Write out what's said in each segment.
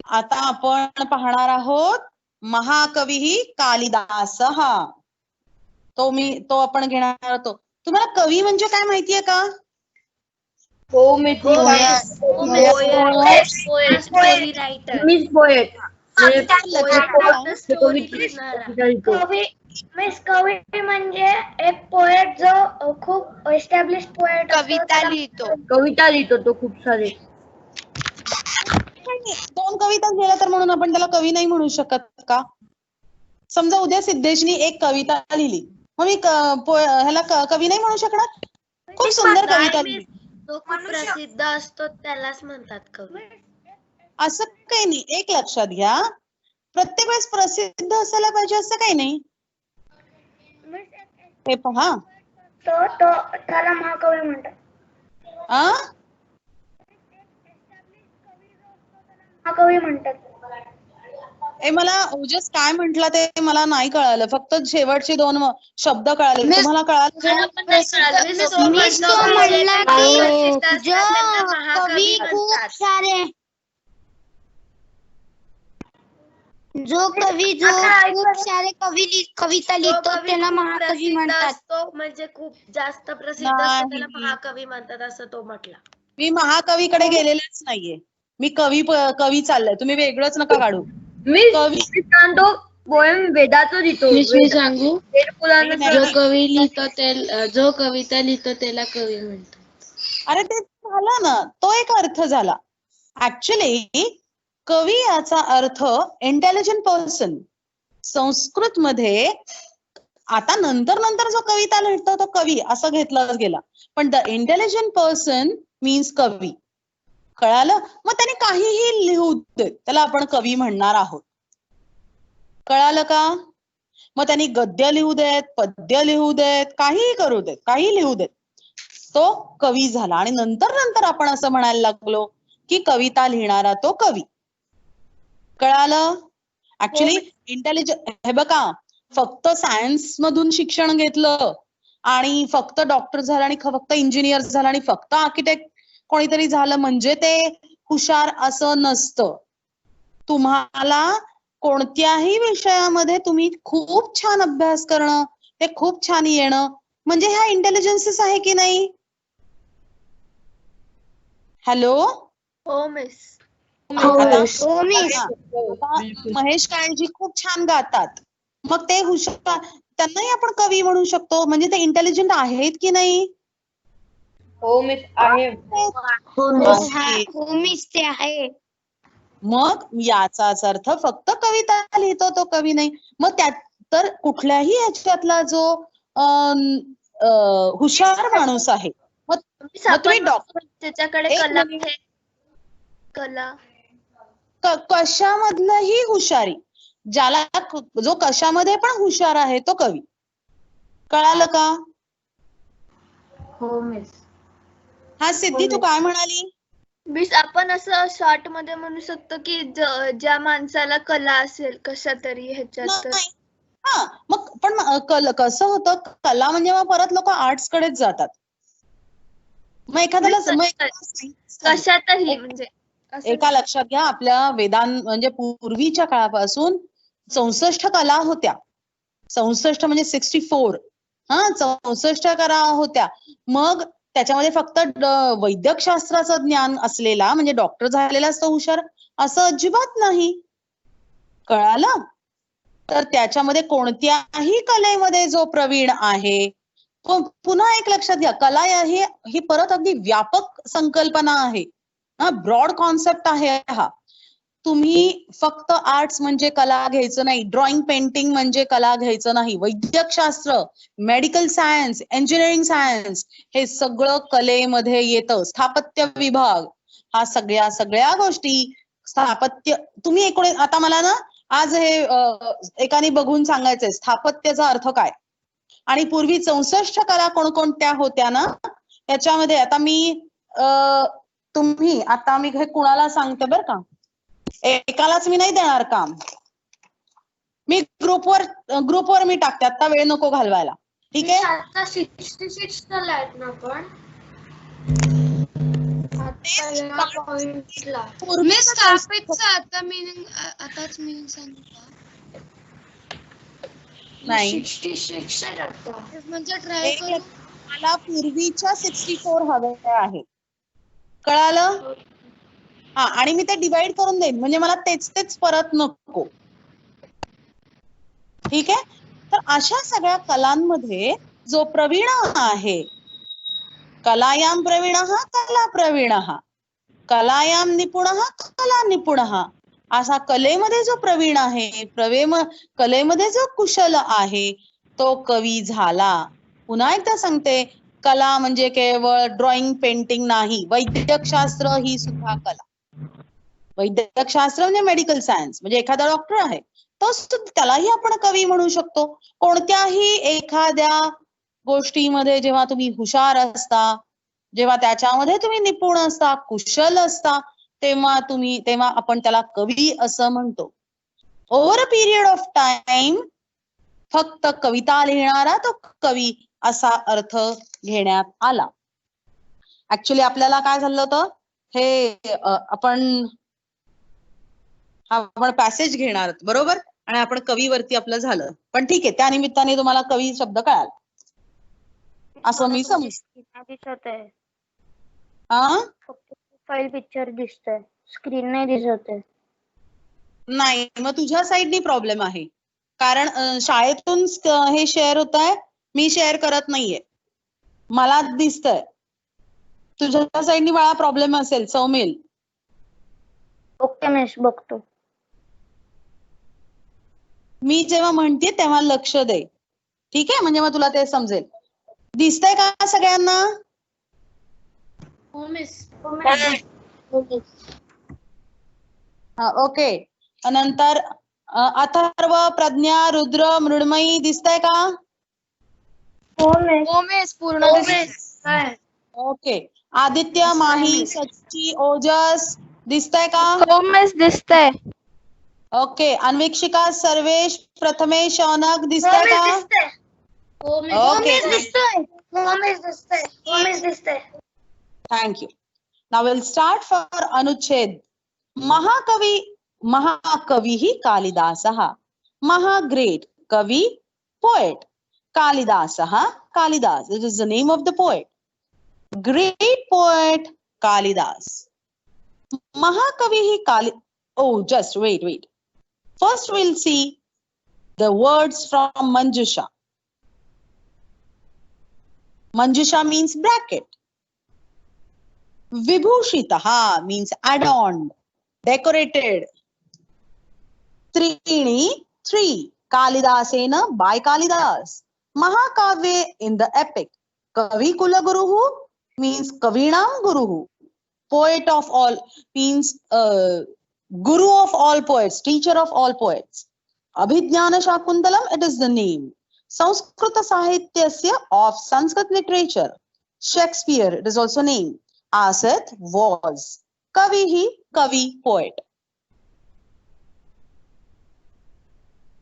आता आपण पाहणार आहोत महाकवी कालिदास हा तो आपण घेणार होतो. तुम्हाला कवी म्हणजे काय माहितीये का? हो मी कवी म्हणजे एक पोएट जो खूप एस्टॅब्लिश पोएट कविता लिहितो तो खूप सारे. दोन कविता लिहिल्या तर म्हणून आपण त्याला कवी नाही म्हणू शकत का? समजा उद्या सिद्धेशनी एक कविता लिहिली, मग मी ह्याला कवी नाही म्हणू शकणार? खूप सुंदर कविता लिहिली, जो खूप प्रसिद्ध असतो त्यालाच म्हणतात कवी. असं काही नाही. एक लक्षात घ्या, प्रत्येक वेळेस प्रसिद्ध असायला पाहिजे असं काही नाही. हे पहा, त्याला महाकवी म्हणतात. महाकवी म्हणतात. मला ओजस काय म्हंटला ते मला नाही कळालं, फक्त शेवटचे दोन शब्द कळाले. तुम्हाला कळालं? जो खूप सारे कविता लिहितो त्याला महाकवी म्हणतात. म्हणजे खूप जास्त प्रसिद्ध असतो त्याला महाकवी म्हणतात असं तो म्हटला. मी महाकवीकडे गेलेलेच नाहीये, मी कवी चाललंय. तुम्ही वेगळंच नका काढू. मी सांगतो पोएम वेदाचं लिहितो. मी सांगू, जो कविता लिहितो त्याला कवी म्हणतात. अरे ते झालं ना, तो एक अर्थ झाला. ऍक्च्युली कवी याचा अर्थ इंटेलिजंट पर्सन. संस्कृत मध्ये आता नंतर जो कविता लिहितो तो कवी असं घेतलं गेला, पण द इंटेलिजंट पर्सन मीन्स कवी. कळालं? मग त्याने काहीही लिहू देत त्याला आपण कवी म्हणणार आहोत. कळालं का? मग त्यांनी गद्य लिहू देत, पद्य लिहू देत, काहीही करू देत, काही लिहू देत, तो कवी झाला. आणि नंतर आपण असं म्हणायला लागलो की कविता लिहिणारा तो कवी. कळालं? ऍक्च्युली इंटेलिजंट, हे बघा, फक्त सायन्स मधून शिक्षण घेतलं आणि फक्त डॉक्टर झालं आणि फक्त इंजिनियर झालं आणि फक्त आर्किटेक्ट कोणीतरी झालं म्हणजे ते हुशार असं नसतं. तुम्हाला कोणत्याही विषयामध्ये तुम्ही खूप छान अभ्यास करणं, ते खूप छान येणं म्हणजे ह्या इंटेलिजन्सेस आहे की नाही? हॅलो, हो मिस. महेश काळेजी खूप छान गातात, मग ते हुशार, त्यांनाही आपण कवी म्हणू शकतो. म्हणजे ते इंटेलिजंट आहेत की नाही? हो मिस आहे. ते आहे. मग याचाच अर्थ फक्त कविता लिहितो तो कवी नाही. मग त्यात तर कुठल्याही ह्याच्यातला जो हुशार माणूस आहे, मग तुम्ही डॉक्टर, त्याच्याकडे कला आहे, कला कशामधलंही हुशारी, ज्याला जो कशामध्ये पण हुशार आहे तो कवी. कळालं का? हो मिस. हा सिद्धी, तू काय म्हणाली? मिस आपण असं शॉर्ट मध्ये म्हणू शकतो की ज्या माणसाला कला असेल कशा तरी ह्याच्यात. हा, मग पण कसं होतं, कला म्हणजे मग परत लोक आर्ट्स कडेच जातात. मग एखाद्याला कशातही म्हणजे एका लक्षात घ्या, आपल्या म्हणजे पूर्वीच्या काळापासून 64 कला होत्या. 64 म्हणजे 64, 64 कला होत्या. मग त्याच्यामध्ये फक्त वैद्यकशास्त्राचं ज्ञान असलेला म्हणजे डॉक्टर झालेला असतो हुशार असं अजिबात नाही. कळालं? तर त्याच्यामध्ये कोणत्याही कलेमध्ये जो प्रवीण आहे, पुन्हा एक लक्षात घ्या, कला ही परत अगदी व्यापक संकल्पना आहे, ब्रॉड कॉन्सेप्ट आहे हा. तुम्ही फक्त आर्ट्स म्हणजे कला घ्यायचं नाही, ड्रॉइंग पेंटिंग म्हणजे कला घ्यायचं नाही, वैद्यकशास्त्र, मेडिकल सायन्स, इंजिनिअरिंग सायन्स हे सगळं कलेमध्ये येतं. स्थापत्य विभाग, हा सगळ्या गोष्टी स्थापत्य. तुम्ही आता मला ना आज हे एकाने बघून सांगायचंय स्थापत्याचा अर्थ काय. आणि पूर्वी 64 कला कोणकोणत्या होत्या ना, त्याच्यामध्ये आता मी हे कुणाला सांगते बरं का, एकालाच मी नाही देणार काम, मी ग्रुपवर मी टाकते, आता वेळ नको घालवायला. ठीक आहे? 66 आहेत ना पण मिस स्थापितचा आता मीनिंग आताच मीनिंग सांगू का? नाही, 66 म्हणजे ट्राय करू. मला पूर्वीच्या 64 हवे आहे. कळालं? हा, आणि मी ते डिवाइड करून देईन, म्हणजे मला तेच तेच परत नको. ठीक आहे. तर अशा सगळ्या कलांमध्ये जो प्रवीण आहे, कलायां प्रवीणः कला प्रवीणः, कलायां निपुणः कला निपुणः, असा कलेमध्ये जो प्रवीण आहे, कलेमध्ये जो कुशल आहे, तो कवी झाला. पुन्हा एकदा सांगते, कला म्हणजे केवळ ड्रॉइंग पेंटिंग नाही, वैद्यकशास्त्र ही सुद्धा कला. वैद्यकशास्त्र म्हणजे मेडिकल सायन्स, म्हणजे एखादा डॉक्टर आहे तो त्यालाही आपण कवी म्हणू शकतो. कोणत्याही एखाद्या गोष्टीमध्ये जेव्हा तुम्ही हुशार असता, जेव्हा त्याच्यामध्ये तुम्ही निपुण असता, कुशल असता, तेव्हा आपण त्याला कवी असं म्हणतो. Over a period of time फक्त कविता लिहिणारा तो कवी असा अर्थ घेण्यात आला. ऍक्च्युली आपल्याला काय झालं होतं, हे आपण पॅसेज घेणार बरोबर, आणि आपण कवीवरती आपलं झालं. पण ठीक आहे, त्या निमित्ताने तुम्हाला कवी शब्द कळाला असं मी समजते. दिसत आहे. हा, फाईल पिक्चर दिसतंय, स्क्रीन नाही दिसत आहे. नाही, मग तुझ्या साईडनी प्रॉब्लेम आहे, कारण शाळेतून हे शेअर होत आहे, मी शेअर करत नाहीये, मला दिसतंय. तुझ्या साईडनी मला प्रॉब्लेम असेल सौमिल. ओके मिस, बघतो. मी जेव्हा म्हणते तेव्हा लक्ष दे, ठीक आहे, म्हणजे मग तुला ते समजेल. दिसतंय का सगळ्यांना? हो मिस. ओके. नंतर अथर्व, प्रज्ञा, रुद्र, मृण्मयी दिसतंय का? हो मिस, पूर्ण दिसतंय. ओके. आदित्य, माही, सच्ची, ओजस दिसतंय का? हो मिस, दिसतंय. ओके. अन्वेक्षिका, सर्वेश, प्रथमेश, शौनक दिसतंय का? ओके, दिसतंय. Thank you. Now will start for अनुच्छेद. महाकविः कालिदासः. महाग्रेट कवि, poet. कालिदासः, Kalidas, it is the name of the poet. Great poet Kalidas. Mahakavihi oh, just wait. First we'll see the words from Manjusha. Manjusha means bracket. Vibhushitaha means adorned, decorated. Trini, three. Kalidasena, by Kalidas. Mahakavya in the epic. Kavi Kula Guruhu means Kavinam Guruhu. Poet of all means Guru of all poets, teacher of all poets. Abhijnana Shakuntalam, it is the name. Sanskrita Sahityasya, of Sanskrit literature. Shakespeare, it is also name. Asit, was. Kavihi, kavi, poet.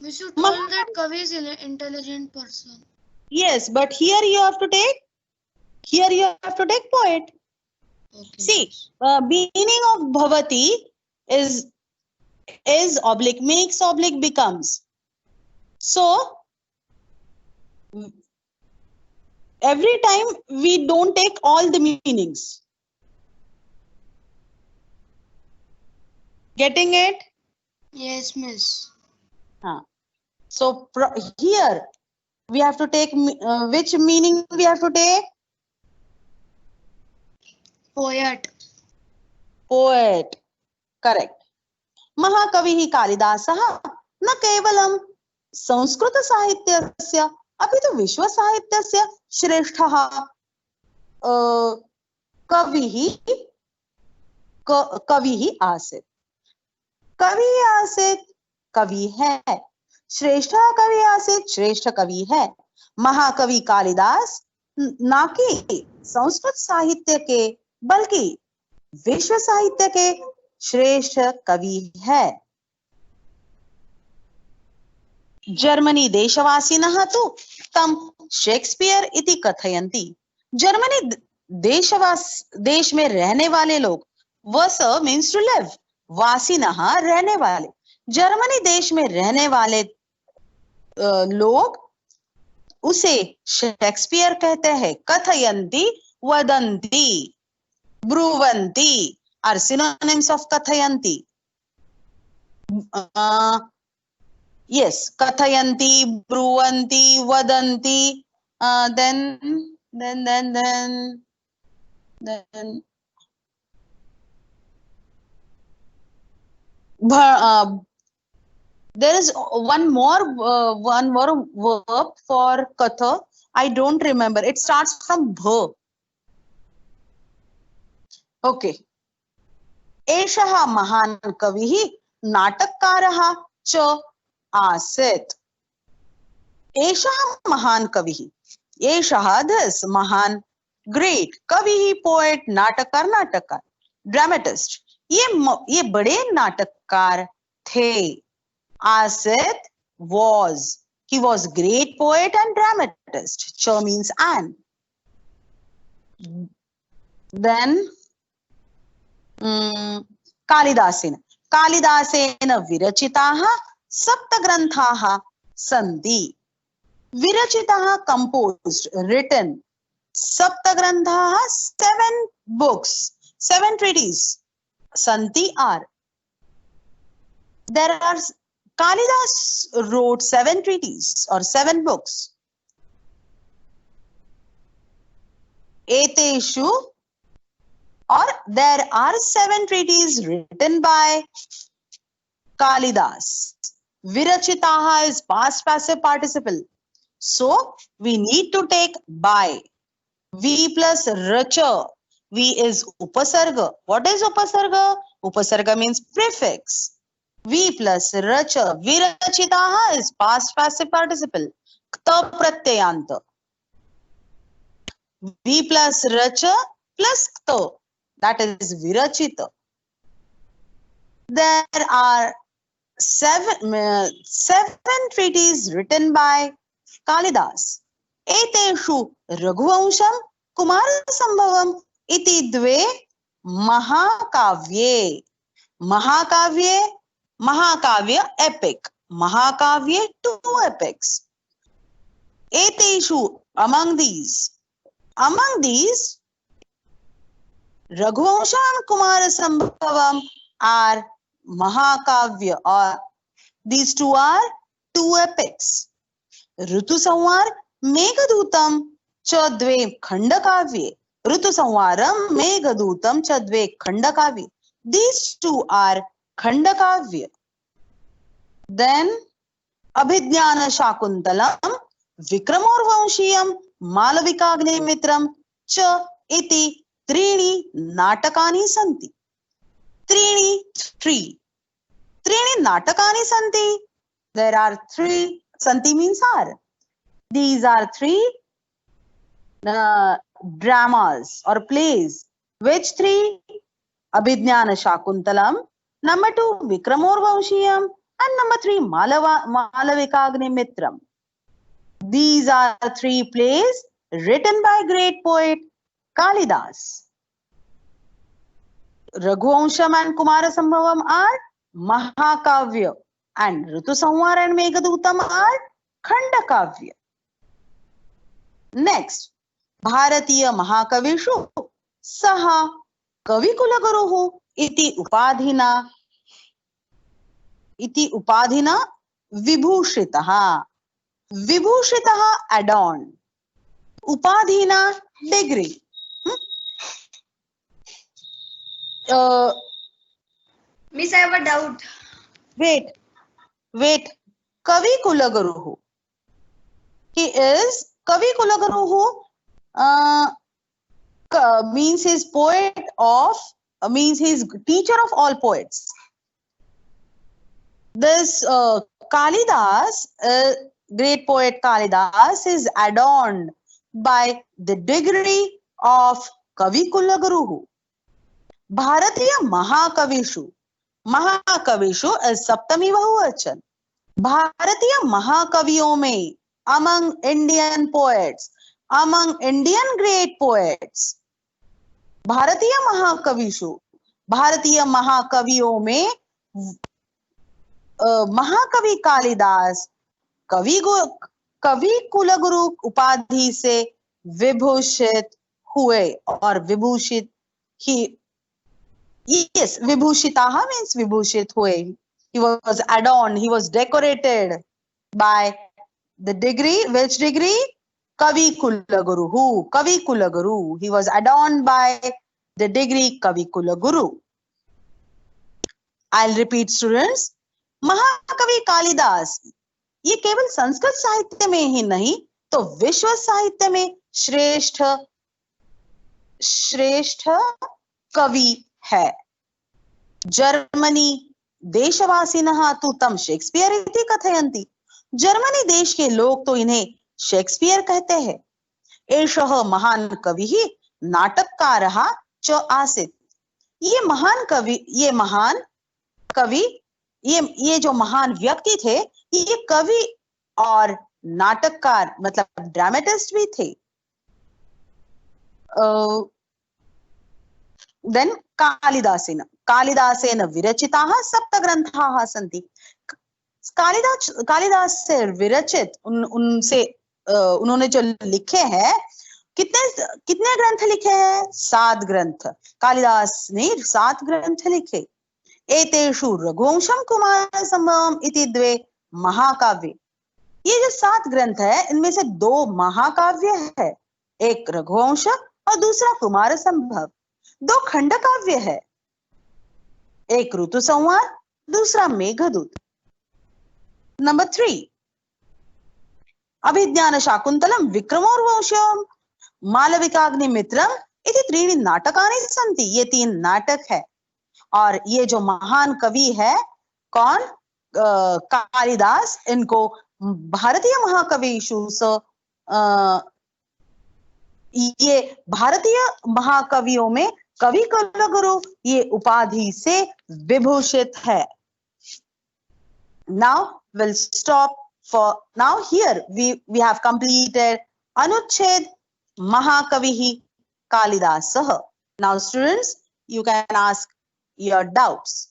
We should tell that Kavi is an intelligent person. Yes, but here you have to take poet. Okay. See, meaning of bhavati is oblique, makes oblique becomes. So every time we don't take all the meanings. Getting it? Yes, miss. So here we have to take which meaning we have to take? Poet. Poet. Correct. Mahakavihi Kalidasah न केवलं संस्कृत साहित्यस्य अपि तु विश्व साहित्यस्य श्रेष्ठः कविः आसीत्. कवि है. श्रेष्ठ कवि आसीत्, श्रेष्ठ कवि है. महाकवि कालिदास ना कि संस्कृत साहित्य के बल्कि विश्व साहित्य के श्रेष्ठ कवि है. जर्मनी देशवासिनः तु तं शेक्सपियर इति कथयन्ति. जर्मनी देश में रहने वाले लोग, वस मीन्स टू लिव, वासिनः रहने वाले, जर्मनी देश में रहने वाले लोग उसे शेक्सपियर कहते हैं। कथयन्ति, वदन्ति, ब्रुवन्ति आर synonyms of कथयन्ति। yes, कथयन्ति, ब्रुवन्ति, वदन्ति, then there is one more verb for katha. I don't remember. It starts from bha. Okay. एषः महान् कविः नाटककारः च आसीत्। एषः महान् कविः, एषः this महान् great, कविः poet, नाटककार dramatist, ये बड़े नाटककार थे। आसित was, he was great poet and dramatist. Ch means and. Then कालिदासेन विरचिताः सप्तग्रन्थाः सन्ति। विरचिताः composed, written, सप्तग्रन्थाः 7 books, 7 treatises सन्ति are. There are, Kalidas wrote 7 treatises or 7 books. Eteshu, or there are 7 treatises written by Kalidas. Virachitaha is past passive participle. So we need to take by. V plus racha. V is upasarga. What is upasarga? Upasarga means prefix. V plus racha. Virachitaha is past passive participle. Kta pratyayanta. V plus racha plus kta. That is virachita. There are 7 treatises written by Kalidas. Eteshu Raghuvansham Kumarasambhavam iti dve Mahakavye. Mahakavya epic. Mahakavye 2 epics. Eteshu, among these Raghuvansham and Kumarasambhavam are Mahakavya, or these two are 2 epics. Rutusamhar Meghadutam cha dve Khandakavye. Rutusamharam Meghadutam cha dve Khandakavye. These 2 are Khandakavya. Then Abhijnana Shakuntalam Vikramorvanshiyam Malavikagnimitram cha iti त्रीणि नाटकानि सन्ति। त्रीणि नाटकानि सन्ति। There are 3. Santi means are. These are 3 dramas or plays. Which 3? Abhijnana Shakuntalam. Number 2, Vikramorvanshiyam. And number 3, Malavikagnimitram. These are 3 plays written by great poet Kalidas. Raghuvansham and Kumarasambhavam are Mahakavya, and Rutusamhar and Meghadutam are Khandakavya. Next, Bharatiya Mahakavishu Saha Kavikulaguruhu iti upadhina Vibhushitaha. Vibhushitaha adorned. Upadhina degree. Miss, I have a doubt. Wait. Kavi Kulagaruhu. He is Kavi Kulagaruhu. Means he's poet of. Means he's teacher of all poets. This Kalidas, great poet Kalidas, is adorned by the degree of Kavi Kulagaruhu. Bharatiya Mahakavishu. Mahakavishu is Saptami Bahuvachan. Bharatiya Mahakaviyon mein, among Indian poets, among Indian great poets, भारतीय महाकविषु, भारतीय महाकवियों में महाकवि कालिदास कवि कुलगुरु उपाधि से विभूषित हुए और विभूषित ही, yes, विभूषिताः means विभूषित हुए. He was adorned, he was decorated by the degree, which degree? Kavi Kulaguru. Who? Kavi Kulaguru. He was adorned by the degree Kavi Kulaguru. I'll repeat, students. महाकवि कालिदास ये केवल संस्कृत साहित्य में ही नहीं तो विश्व साहित्य में श्रेष्ठ कवि है. जर्मनी देशवासिनः तु तं शेक्सपियर इति कथयन्ति. जर्मनी देश के लोग तो इन्हें शेक्सपियर कहते हैं. एषः महान कविः नाटककारः च आसीत्. ये महान कवि ये जो महान व्यक्ति थे ये कवि और नाटककार मतलब ड्रामेटिस्ट भी थे. देन कालिदासेन विरचिताः सप्तग्रन्थाः सन्ति. कालिदास से विरचित उन्होंने जो लिखे हैं, कितने ग्रंथ लिखे हैं? 7 ग्रंथ. कालिदास ने 7 ग्रंथ लिखे. एतेषु रघुवंशम कुमार संभवम इति 2 महाकाव्य. ये जो 7 ग्रंथ है इनमें से 2 महाकाव्य है, एक रघुवंश और दूसरा कुमार संभव. 2 खंड काव्य है, एक ऋतु संहार, दूसरा मेघदूत. नंबर 3 अभिज्ञान शाकुंतलम विक्रमोर्वशीयम मालविकाग्निमित्रम इति 3 नाटकानि सन्ति. ये 3 नाटक है. और ये जो महान कवि है कौन? कालिदास. इनको भारतीय महाकविषु ये भारतीय महाकवियों में कवि कुलगुरु ये उपाधि से विभूषित है. Now we'll stop for now. Here we have completed Anuched Mahakavihi Kalidasah. Now students, you can ask your doubts.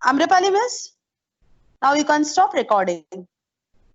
Amrapali miss, now you can stop recording.